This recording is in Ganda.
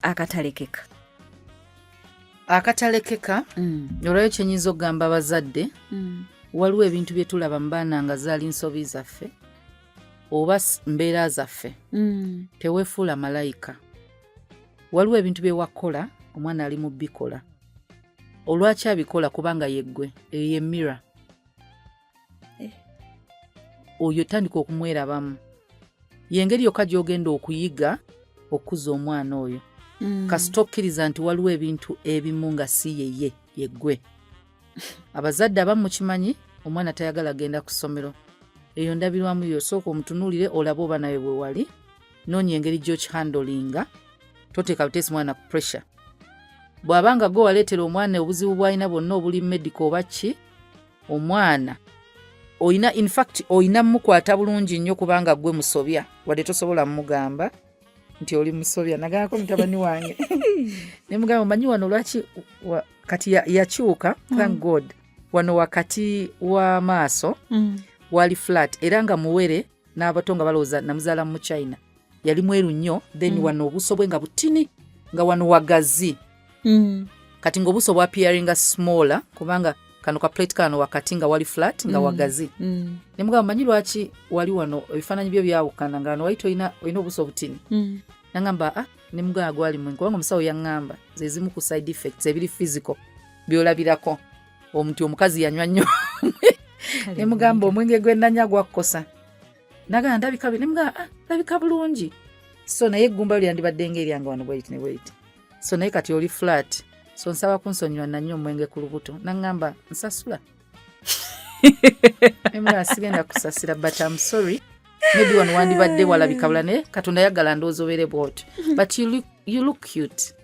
akatalekeka olwayo kyenyinza okugamba abazadde waliwo ebintu bye tulaba mu baana nga zaali nsobi zaffe oba mbeera zaffe teweefuula malayika. Waliwo ebintu bye wakola omwana ali mu bikola olwaki abikola kubanga yeggwe eyo ye mirror oyo tandika okumwerabamu yengeri yokka gy'ogenda okuyiga okuza omwana oyo kasita okkiriza nti waliwo ebintu ebimu nga si yeye yeggwe. Abazadde abamu mukimanyi omwana tayagala genda ku ssomero eyo ndabirwamu yosooka omutunuulire olabe oba nawe bwe wali noonya engeri gy'okihandolinga toteeka buteesi mwana ku pressure. Bw'abanga gwe waleetera omwana obuzibu bw'alina bwonna obuli medical oba ki omwana oyina in fact oyina mukwata bulungi nnyo kubanga gwe musobya wadde tosobola mugamba nti oli musobya nagambako mutabani wange ne mugamba manyi wano lwaki kati yakyuka thank God wano wakati wa maaso wali flat era nga muwere n'abato nga balowooza namuzaala mu China yali mweru nnyo then wano obuso bwe nga butini nga wano wagazi kati ng'obuso bwa appearinga smaller kubanga kano ka plate kano wakati nga wali flat nga wagazi ne mugamba manyi lwaki wali wano ebifaananyi byo byawukana nga wano waita olina obuso butini nangamba ne mugamba gwali mwe kubanga omusawo yaŋŋamba ze zimu ku side effects ebiri physical byolabirako omuti omukazi yanywa nnyo ne mugamba omwenge gwe nanya gwakkosa nagamba ndabika ne mugamba ndabika bulungi so naye eggumba lyandibadde ng'eryanga wano bwait ne bwait so naye kati oli flat so nsaba kunsonyiwa nannyo omwenge ku lubuto naŋŋamba nsasula emula sigenda kusasira but I'm sorry maybe wano wandibadde walabika bula ne Katonda yagala ndowooza obeere bw'otyo but you look cute.